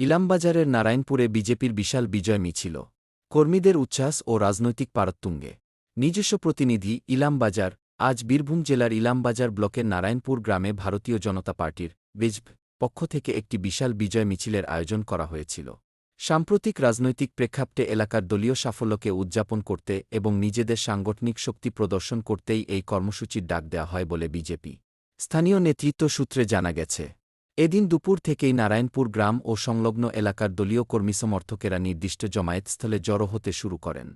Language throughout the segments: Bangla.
ইলামবাজারের নারায়ণপুরে বিজেপির বিশাল বিজয় মিছিল, কর্মীদের উচ্ছ্বাস ও রাজনৈতিক পারতুঙ্গে। নিজস্ব প্রতিনিধি ইলামবাজার। আজ বীরভূম জেলার ইলামবাজার ব্লকের নারায়ণপুর গ্রামে ভারতীয় জনতা পার্টির বিজেপ পক্ষ থেকে একটি বিশাল বিজয় মিছিলের আয়োজন করা হয়েছিল। সাম্প্রতিক রাজনৈতিক প্রেক্ষাপটে এলাকার দলীয় সাফল্যকে উদযাপন করতে এবং নিজেদের সাংগঠনিক শক্তি প্রদর্শন করতেই এই কর্মসূচির ডাক দেওয়া হয় বলে বিজেপি স্থানীয় নেতৃত্ব সূত্রে জানা গেছে। এদিন দুপুর থেকেই নারায়ণপুর গ্রাম ও সংলগ্ন এলাকার দলীয় কর্মী সমর্থকেরা নির্দিষ্ট জমায়েতস্থলে জড়ো হতে শুরু করেন।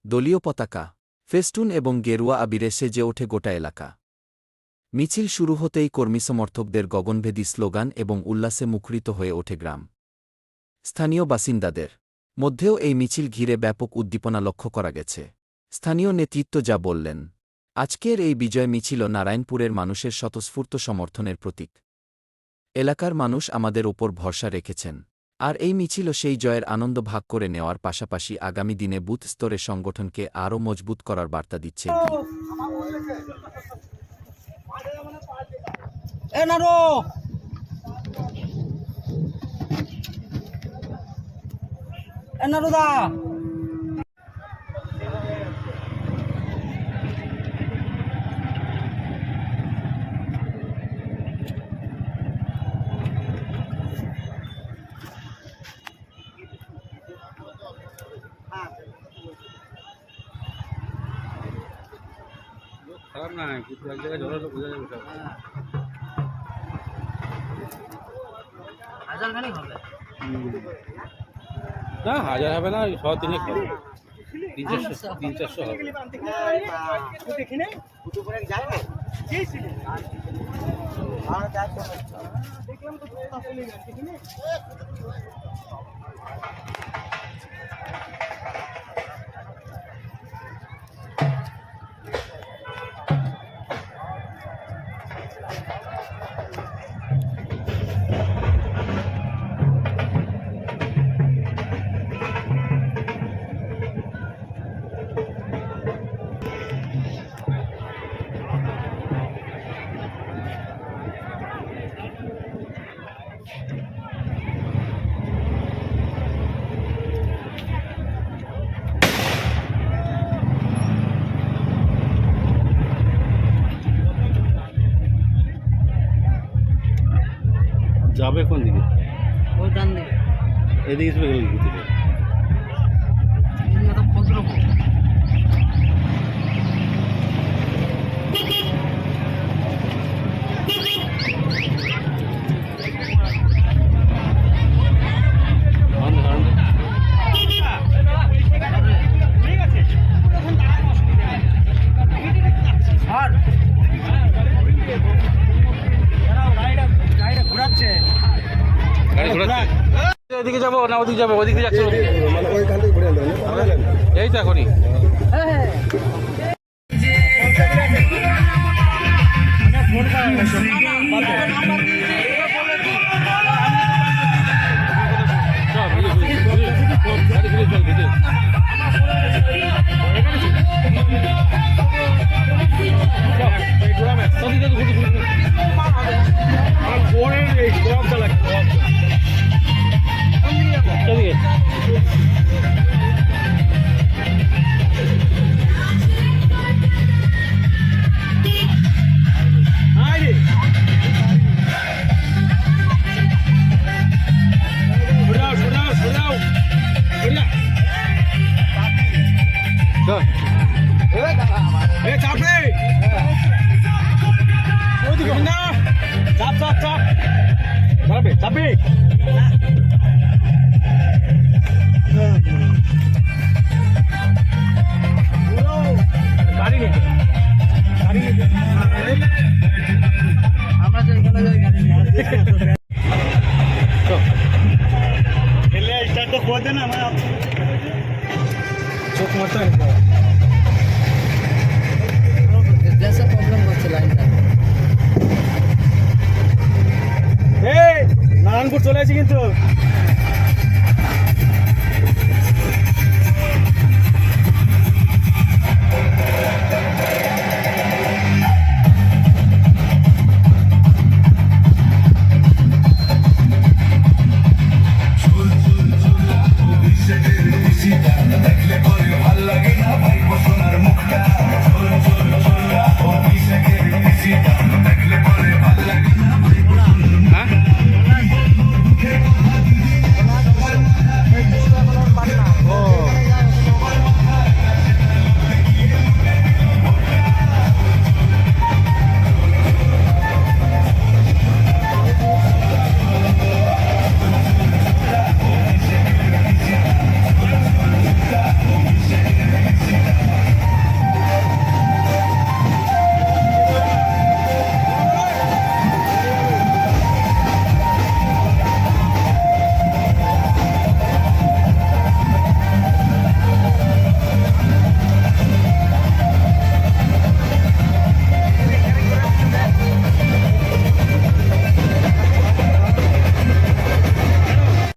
দলীয় পতাকা, ফেস্টুন এবং গেরুয়া আবিরে সেজে ওঠে গোটা এলাকা। মিছিল শুরু হতেই কর্মী সমর্থকদের গগনভেদী স্লোগান এবং উল্লাসে মুখরিত হয়ে ওঠে গ্রাম। স্থানীয় বাসিন্দাদের মধ্যেও এই মিছিল ঘিরে ব্যাপক উদ্দীপনা লক্ষ্য করা গেছে। স্থানীয় নেতৃত্ব যা বললেন, আজকের এই বিজয় মিছিল নারায়ণপুরের মানুষের স্বতঃস্ফূর্ত সমর্থনের প্রতীক। এলাকার মানুষ আমাদের ওপর ভরসা রেখেছেন, আর এই মিছিল সেই জয়ের আনন্দ ভাগ করে নেওয়ার পাশাপাশি আগামী দিনে বুথ স্তরে সংগঠনকে আরও মজবুত করার বার্তা দিচ্ছে। খারাপ না, কিন্তু এক জায়গায় জল বোঝা যাবে। না, হাজার হবে না, 100-300 হবে, 300-400 হবে। যাবে কোন দিকে? ওই ডান দিকে। এদিকে চলে গেল ভিতরে। এদিকে যাবো না ওদিকে যাবো? ওদিকে যাচ্ছে, এই তো এখনই। চোখ মারতে প্রবলেম করছে লাইনটা। নারায়ণপুর চলে আসি কিন্তু।